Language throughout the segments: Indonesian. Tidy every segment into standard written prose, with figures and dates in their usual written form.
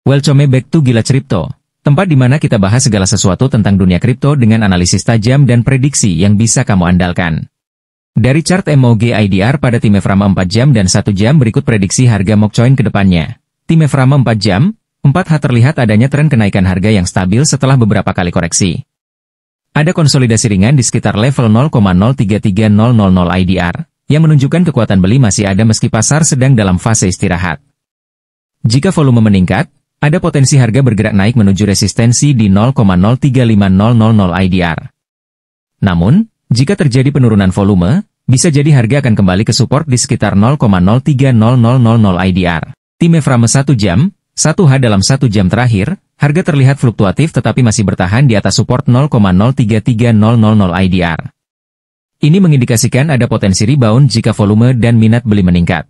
Welcome back to Gila Crypto, tempat di mana kita bahas segala sesuatu tentang dunia kripto dengan analisis tajam dan prediksi yang bisa kamu andalkan. Dari chart MOG IDR pada time frame 4 jam dan 1 jam berikut prediksi harga Mockcoin ke depannya. Time frame 4 jam, 4H terlihat adanya tren kenaikan harga yang stabil setelah beberapa kali koreksi. Ada konsolidasi ringan di sekitar level 0,033000 IDR, yang menunjukkan kekuatan beli masih ada meski pasar sedang dalam fase istirahat. Jika volume meningkat, ada potensi harga bergerak naik menuju resistensi di 0,035000 IDR. Namun, jika terjadi penurunan volume, bisa jadi harga akan kembali ke support di sekitar 0,030000 IDR. Time frame 1 jam, 1H dalam 1 jam terakhir, harga terlihat fluktuatif tetapi masih bertahan di atas support 0,033000 IDR. Ini mengindikasikan ada potensi rebound jika volume dan minat beli meningkat.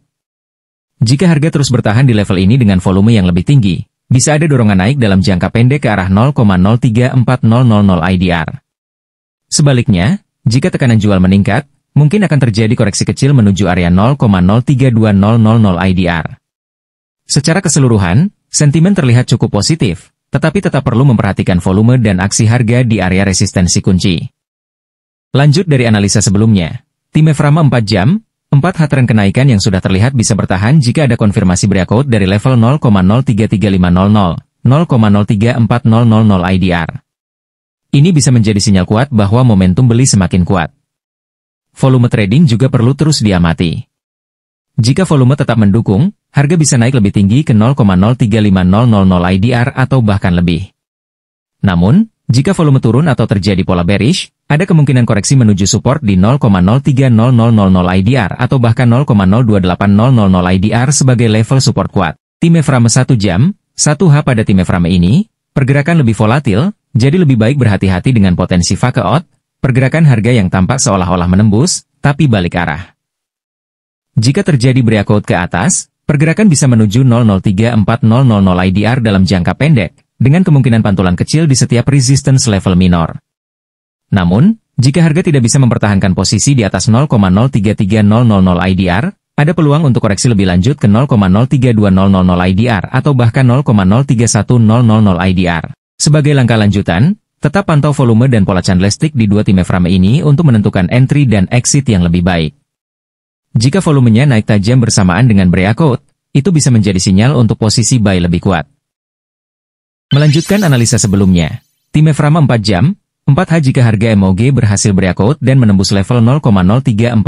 Jika harga terus bertahan di level ini dengan volume yang lebih tinggi, bisa ada dorongan naik dalam jangka pendek ke arah 0,034000 IDR. Sebaliknya, jika tekanan jual meningkat, mungkin akan terjadi koreksi kecil menuju area 0,032000 IDR. Secara keseluruhan, sentimen terlihat cukup positif, tetapi tetap perlu memperhatikan volume dan aksi harga di area resistensi kunci. Lanjut dari analisa sebelumnya, time frame 4 jam, 4H tren kenaikan yang sudah terlihat bisa bertahan jika ada konfirmasi breakout dari level 0,033500, 0,034000 IDR. Ini bisa menjadi sinyal kuat bahwa momentum beli semakin kuat. Volume trading juga perlu terus diamati. Jika volume tetap mendukung, harga bisa naik lebih tinggi ke 0,035000 IDR atau bahkan lebih. Namun, jika volume turun atau terjadi pola bearish, ada kemungkinan koreksi menuju support di 0,03000 IDR atau bahkan 0,028000 IDR sebagai level support kuat. Time frame 1 jam, 1H pada time frame ini, pergerakan lebih volatil, jadi lebih baik berhati-hati dengan potensi fake out, pergerakan harga yang tampak seolah-olah menembus, tapi balik arah. Jika terjadi breakout ke atas, pergerakan bisa menuju 0,034000 IDR dalam jangka pendek, dengan kemungkinan pantulan kecil di setiap resistance level minor. Namun, jika harga tidak bisa mempertahankan posisi di atas 0,033000 IDR, ada peluang untuk koreksi lebih lanjut ke 0,03200 IDR atau bahkan 0,031000 IDR. Sebagai langkah lanjutan, tetap pantau volume dan pola candlestick di dua time frame ini untuk menentukan entry dan exit yang lebih baik. Jika volumenya naik tajam bersamaan dengan breakout, itu bisa menjadi sinyal untuk posisi buy lebih kuat. Melanjutkan analisa sebelumnya, time frame 4 jam, 4H jika harga MOG berhasil breakout dan menembus level 0,03400,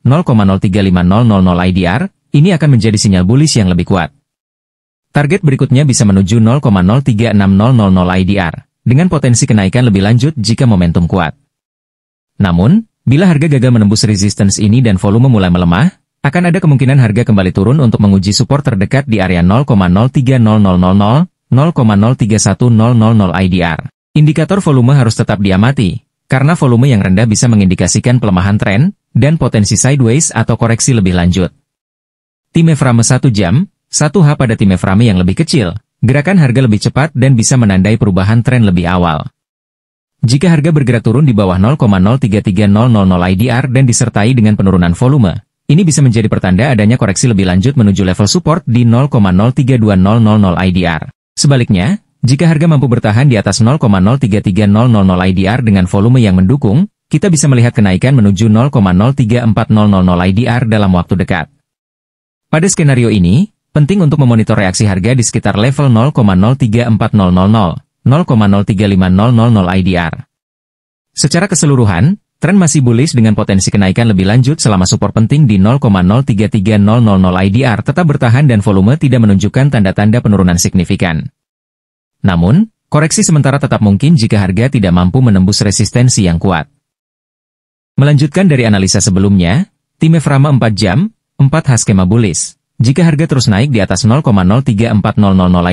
0,035000 IDR, ini akan menjadi sinyal bullish yang lebih kuat. Target berikutnya bisa menuju 0,03600 IDR, dengan potensi kenaikan lebih lanjut jika momentum kuat. Namun, bila harga gagal menembus resistance ini dan volume mulai melemah, akan ada kemungkinan harga kembali turun untuk menguji support terdekat di area 0,03000, 0,031000 IDR. Indikator volume harus tetap diamati, karena volume yang rendah bisa mengindikasikan pelemahan tren, dan potensi sideways atau koreksi lebih lanjut. Time frame 1 jam, 1H pada time frame yang lebih kecil, gerakan harga lebih cepat dan bisa menandai perubahan tren lebih awal. Jika harga bergerak turun di bawah 0,03300 IDR dan disertai dengan penurunan volume, ini bisa menjadi pertanda adanya koreksi lebih lanjut menuju level support di 0,03200 IDR. Sebaliknya, jika harga mampu bertahan di atas 0,03300 IDR dengan volume yang mendukung, kita bisa melihat kenaikan menuju 0,03400 IDR dalam waktu dekat. Pada skenario ini, penting untuk memonitor reaksi harga di sekitar level 0,03400, 0,03500 IDR. Secara keseluruhan, tren masih bullish dengan potensi kenaikan lebih lanjut selama support penting di 0,03300 IDR tetap bertahan dan volume tidak menunjukkan tanda-tanda penurunan signifikan. Namun, koreksi sementara tetap mungkin jika harga tidak mampu menembus resistensi yang kuat. Melanjutkan dari analisa sebelumnya, time frame 4 jam, 4H skema bullish. Jika harga terus naik di atas 0,03400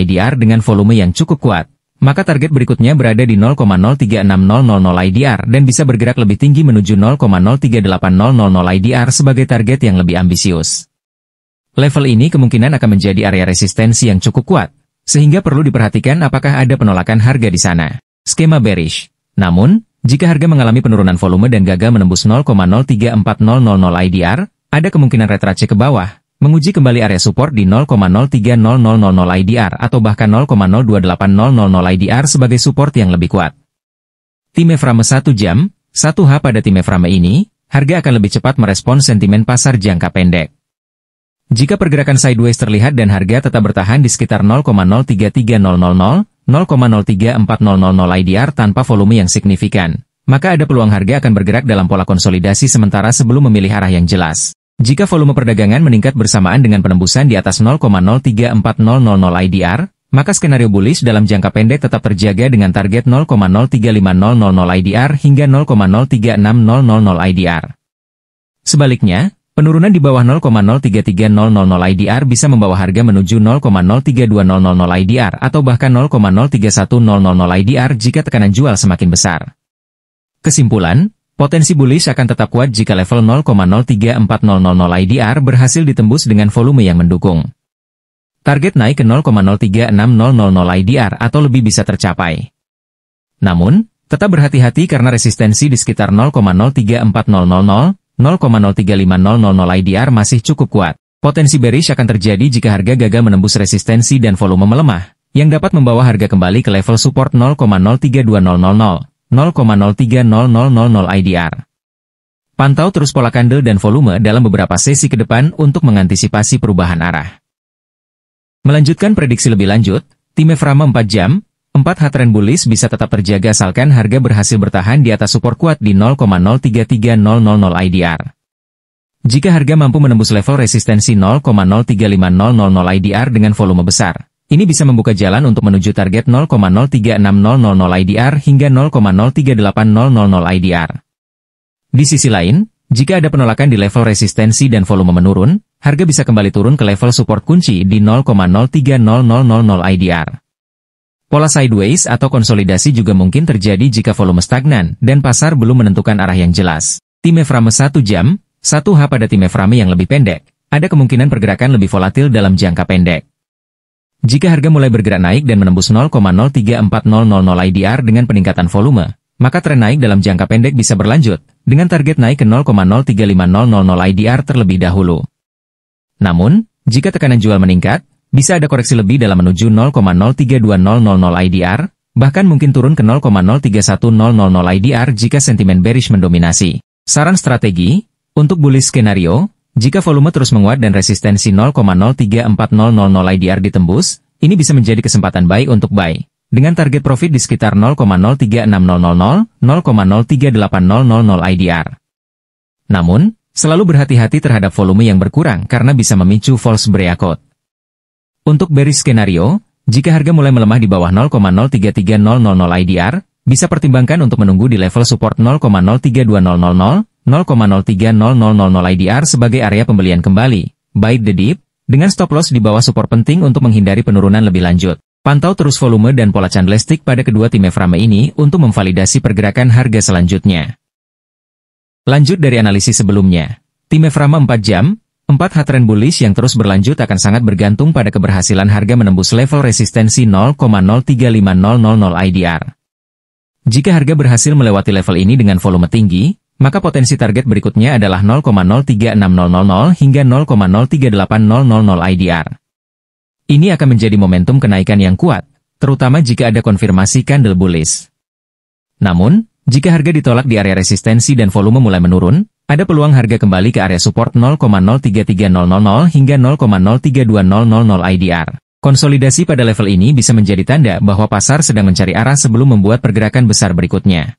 IDR dengan volume yang cukup kuat, maka target berikutnya berada di 0,03600 IDR dan bisa bergerak lebih tinggi menuju 0,03800 IDR sebagai target yang lebih ambisius. Level ini kemungkinan akan menjadi area resistensi yang cukup kuat, sehingga perlu diperhatikan apakah ada penolakan harga di sana. Skema bearish. Namun, jika harga mengalami penurunan volume dan gagal menembus 0,03400 IDR, ada kemungkinan retrace ke bawah, menguji kembali area support di 0,03000 IDR atau bahkan 0,028000 IDR sebagai support yang lebih kuat. Time frame 1 jam, 1H pada time frame ini, harga akan lebih cepat merespons sentimen pasar jangka pendek. Jika pergerakan sideways terlihat dan harga tetap bertahan di sekitar 0,033000, 0,034000 IDR tanpa volume yang signifikan, maka ada peluang harga akan bergerak dalam pola konsolidasi sementara sebelum memilih arah yang jelas. Jika volume perdagangan meningkat bersamaan dengan penembusan di atas 0,034000 IDR, maka skenario bullish dalam jangka pendek tetap terjaga dengan target 0,035000 IDR hingga 0,036000 IDR. Sebaliknya, penurunan di bawah 0,033000 IDR bisa membawa harga menuju 0,03200 IDR atau bahkan 0,03100 IDR jika tekanan jual semakin besar. Kesimpulan, potensi bullish akan tetap kuat jika level 0,03400 IDR berhasil ditembus dengan volume yang mendukung. Target naik ke 0,03600 IDR atau lebih bisa tercapai. Namun, tetap berhati-hati karena resistensi di sekitar 0,03400, 0,03500 IDR masih cukup kuat. Potensi bearish akan terjadi jika harga gagal menembus resistensi dan volume melemah, yang dapat membawa harga kembali ke level support 0,03200, 0,03000 IDR. Pantau terus pola candle dan volume dalam beberapa sesi ke depan untuk mengantisipasi perubahan arah. Melanjutkan prediksi lebih lanjut, time frame 4 jam, 4H trend bullish bisa tetap terjaga asalkan harga berhasil bertahan di atas support kuat di 0,03300 IDR. Jika harga mampu menembus level resistensi 0,03500 IDR dengan volume besar, ini bisa membuka jalan untuk menuju target 0,03600 IDR hingga 0,03800 IDR. Di sisi lain, jika ada penolakan di level resistensi dan volume menurun, harga bisa kembali turun ke level support kunci di 0,03000 IDR. Pola sideways atau konsolidasi juga mungkin terjadi jika volume stagnan dan pasar belum menentukan arah yang jelas. Time frame 1 jam, 1H pada time frame yang lebih pendek, ada kemungkinan pergerakan lebih volatil dalam jangka pendek. Jika harga mulai bergerak naik dan menembus 0,03400 IDR dengan peningkatan volume, maka tren naik dalam jangka pendek bisa berlanjut, dengan target naik ke 0,03500 IDR terlebih dahulu. Namun, jika tekanan jual meningkat, bisa ada koreksi lebih dalam menuju 0,03200 IDR, bahkan mungkin turun ke 0,03100 IDR jika sentimen bearish mendominasi. Saran strategi, untuk bullish skenario, jika volume terus menguat dan resistensi 0,03400 IDR ditembus, ini bisa menjadi kesempatan baik untuk buy, dengan target profit di sekitar 0,03600, 0,03800 IDR. Namun, selalu berhati-hati terhadap volume yang berkurang karena bisa memicu false breakout. Untuk bearish skenario, jika harga mulai melemah di bawah 0,03300 IDR, bisa pertimbangkan untuk menunggu di level support 0,03200, 0,03000 IDR sebagai area pembelian kembali, buy the dip, dengan stop loss di bawah support penting untuk menghindari penurunan lebih lanjut. Pantau terus volume dan pola candlestick pada kedua time frame ini untuk memvalidasi pergerakan harga selanjutnya. Lanjut dari analisis sebelumnya, time frame 4 jam, 4H trend bullish yang terus berlanjut akan sangat bergantung pada keberhasilan harga menembus level resistensi 0,03500 IDR. Jika harga berhasil melewati level ini dengan volume tinggi, maka potensi target berikutnya adalah 0,03600 hingga 0,03800 IDR. Ini akan menjadi momentum kenaikan yang kuat, terutama jika ada konfirmasi candle bullish. Namun, jika harga ditolak di area resistensi dan volume mulai menurun, ada peluang harga kembali ke area support 0,03300 hingga 0,03200 IDR. Konsolidasi pada level ini bisa menjadi tanda bahwa pasar sedang mencari arah sebelum membuat pergerakan besar berikutnya.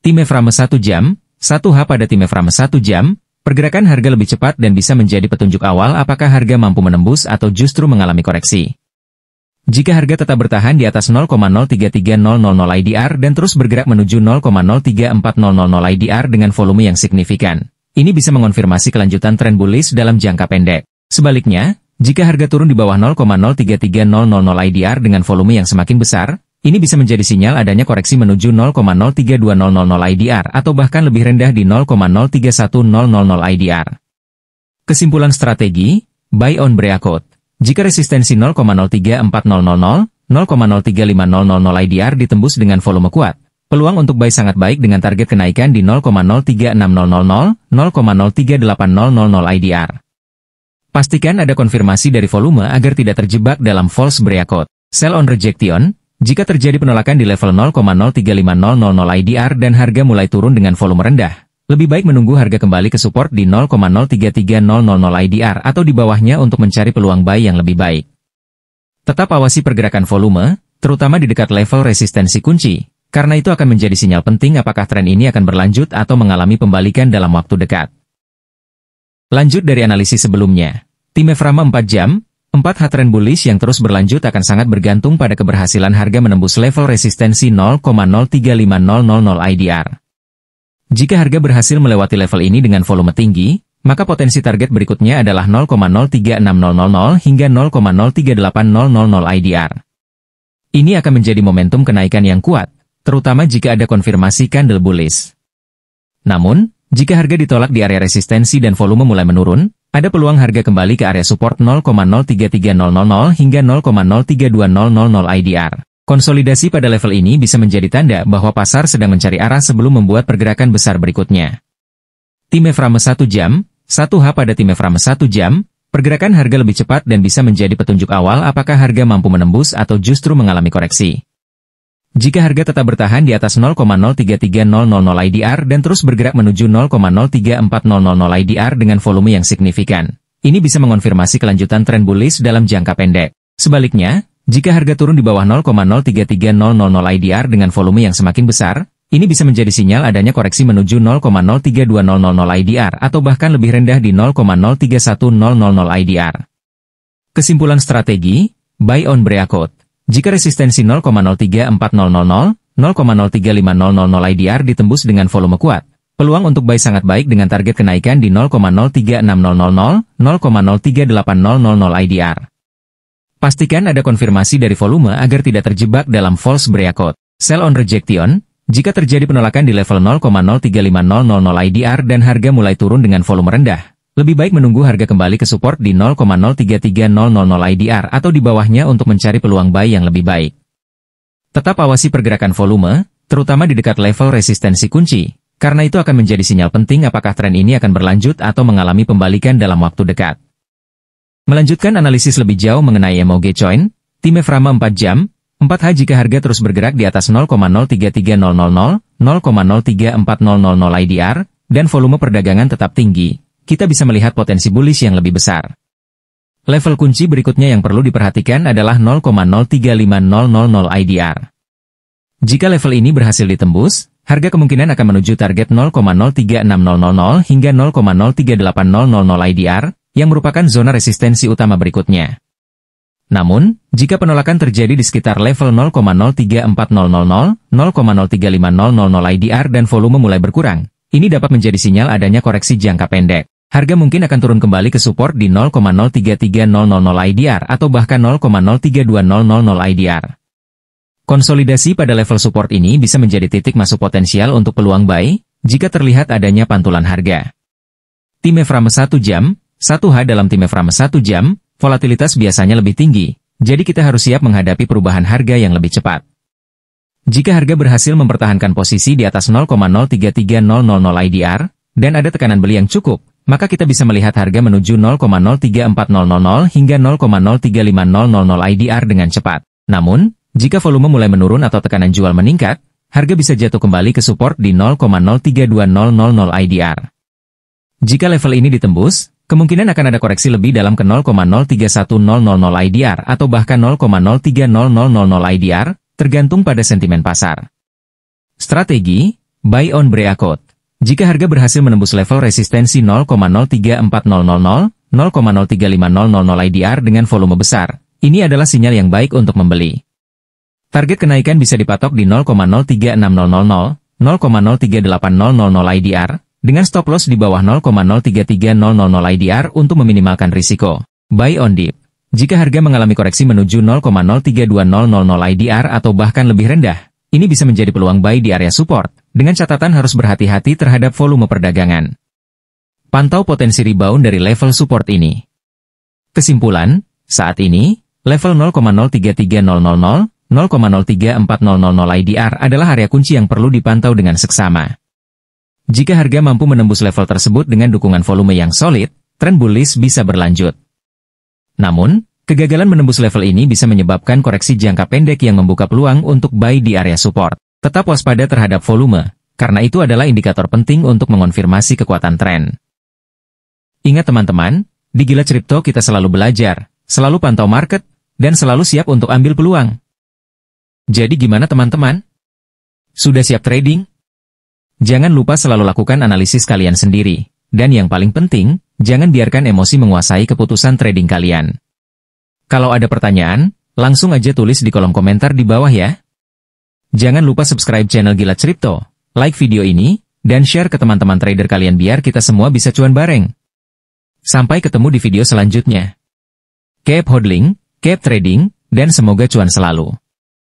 Time frame 1 jam, 1H pada time frame 1 jam, pergerakan harga lebih cepat dan bisa menjadi petunjuk awal apakah harga mampu menembus atau justru mengalami koreksi. Jika harga tetap bertahan di atas 0,03300 IDR dan terus bergerak menuju 0,03400 IDR dengan volume yang signifikan, ini bisa mengonfirmasi kelanjutan tren bullish dalam jangka pendek. Sebaliknya, jika harga turun di bawah 0,03300 IDR dengan volume yang semakin besar, ini bisa menjadi sinyal adanya koreksi menuju 0,03200 IDR atau bahkan lebih rendah di 0,03100 IDR. Kesimpulan strategi, buy on breakout. Jika resistensi 0,03400, 0,03500 IDR ditembus dengan volume kuat, peluang untuk buy sangat baik dengan target kenaikan di 0,03600, 0,03800 IDR. Pastikan ada konfirmasi dari volume agar tidak terjebak dalam false breakout. Sell on rejection, jika terjadi penolakan di level 0,035000 IDR dan harga mulai turun dengan volume rendah, lebih baik menunggu harga kembali ke support di 0,033000 IDR atau di bawahnya untuk mencari peluang buy yang lebih baik. Tetap awasi pergerakan volume, terutama di dekat level resistensi kunci, karena itu akan menjadi sinyal penting apakah tren ini akan berlanjut atau mengalami pembalikan dalam waktu dekat. Lanjut dari analisis sebelumnya, time frame 4 jam, 4H trend bullish yang terus berlanjut akan sangat bergantung pada keberhasilan harga menembus level resistensi 0,035000 IDR. Jika harga berhasil melewati level ini dengan volume tinggi, maka potensi target berikutnya adalah 0,036000 hingga 0,038000 IDR. Ini akan menjadi momentum kenaikan yang kuat, terutama jika ada konfirmasi candle bullish. Namun, jika harga ditolak di area resistensi dan volume mulai menurun, ada peluang harga kembali ke area support 0,033000 hingga 0,032000 IDR. Konsolidasi pada level ini bisa menjadi tanda bahwa pasar sedang mencari arah sebelum membuat pergerakan besar berikutnya. Time frame 1 jam, 1H pada time frame 1 jam, pergerakan harga lebih cepat dan bisa menjadi petunjuk awal apakah harga mampu menembus atau justru mengalami koreksi. Jika harga tetap bertahan di atas 0,033000 IDR dan terus bergerak menuju 0,3400 IDR dengan volume yang signifikan, ini bisa mengonfirmasi kelanjutan tren bullish dalam jangka pendek. Sebaliknya, jika harga turun di bawah 0,033000 IDR dengan volume yang semakin besar, ini bisa menjadi sinyal adanya koreksi menuju 0,032000 IDR atau bahkan lebih rendah di 0,31000 IDR. Kesimpulan strategi, buy on breakout. Jika resistensi 0,03400, 0,03500 IDR ditembus dengan volume kuat, peluang untuk buy sangat baik dengan target kenaikan di 0,03600, 0,03800 IDR. Pastikan ada konfirmasi dari volume agar tidak terjebak dalam false breakout. Sell on rejection, jika terjadi penolakan di level 0,03500 IDR dan harga mulai turun dengan volume rendah, lebih baik menunggu harga kembali ke support di 0,03300 IDR atau di bawahnya untuk mencari peluang buy yang lebih baik. Tetap awasi pergerakan volume, terutama di dekat level resistensi kunci, karena itu akan menjadi sinyal penting apakah tren ini akan berlanjut atau mengalami pembalikan dalam waktu dekat. Melanjutkan analisis lebih jauh mengenai MOG Coin, time frame 4 jam, 4H jika harga terus bergerak di atas 0,03300, 0,03400 IDR, dan volume perdagangan tetap tinggi, kita bisa melihat potensi bullish yang lebih besar. Level kunci berikutnya yang perlu diperhatikan adalah 0,03500 IDR. Jika level ini berhasil ditembus, harga kemungkinan akan menuju target 0,03600 hingga 0,03800 IDR, yang merupakan zona resistensi utama berikutnya. Namun, jika penolakan terjadi di sekitar level 0,03400, 0,03500 IDR dan volume mulai berkurang, ini dapat menjadi sinyal adanya koreksi jangka pendek. Harga mungkin akan turun kembali ke support di 0,03300 IDR atau bahkan 0,03200 IDR. Konsolidasi pada level support ini bisa menjadi titik masuk potensial untuk peluang buy, jika terlihat adanya pantulan harga. Time frame 1 jam, 1H dalam time frame 1 jam, volatilitas biasanya lebih tinggi, jadi kita harus siap menghadapi perubahan harga yang lebih cepat. Jika harga berhasil mempertahankan posisi di atas 0,03300 IDR, dan ada tekanan beli yang cukup, maka kita bisa melihat harga menuju 0,03400 hingga 0,03500 IDR dengan cepat. Namun, jika volume mulai menurun atau tekanan jual meningkat, harga bisa jatuh kembali ke support di 0,03200 IDR. Jika level ini ditembus, kemungkinan akan ada koreksi lebih dalam ke 0,03100 IDR atau bahkan 0,03000 IDR, tergantung pada sentimen pasar. Strategi, buy on breakout. Jika harga berhasil menembus level resistensi 0,03400, 0,03500 IDR dengan volume besar, ini adalah sinyal yang baik untuk membeli. Target kenaikan bisa dipatok di 0,03600, 0,03800 IDR, dengan stop loss di bawah 0,03300 IDR untuk meminimalkan risiko. Buy on dip. Jika harga mengalami koreksi menuju 0,03200 IDR atau bahkan lebih rendah, ini bisa menjadi peluang buy di area support, dengan catatan harus berhati-hati terhadap volume perdagangan. Pantau potensi rebound dari level support ini. Kesimpulan, saat ini, level 0,03300, 0,03400 IDR adalah area kunci yang perlu dipantau dengan seksama. Jika harga mampu menembus level tersebut dengan dukungan volume yang solid, tren bullish bisa berlanjut. Namun, kegagalan menembus level ini bisa menyebabkan koreksi jangka pendek yang membuka peluang untuk buy di area support. Tetap waspada terhadap volume, karena itu adalah indikator penting untuk mengonfirmasi kekuatan tren. Ingat teman-teman, di Gila Kripto kita selalu belajar, selalu pantau market, dan selalu siap untuk ambil peluang. Jadi gimana teman-teman? Sudah siap trading? Jangan lupa selalu lakukan analisis kalian sendiri, dan yang paling penting, jangan biarkan emosi menguasai keputusan trading kalian. Kalau ada pertanyaan, langsung aja tulis di kolom komentar di bawah ya. Jangan lupa subscribe channel Gila Kripto, like video ini, dan share ke teman-teman trader kalian biar kita semua bisa cuan bareng. Sampai ketemu di video selanjutnya. Keep hodling, keep trading, dan semoga cuan selalu.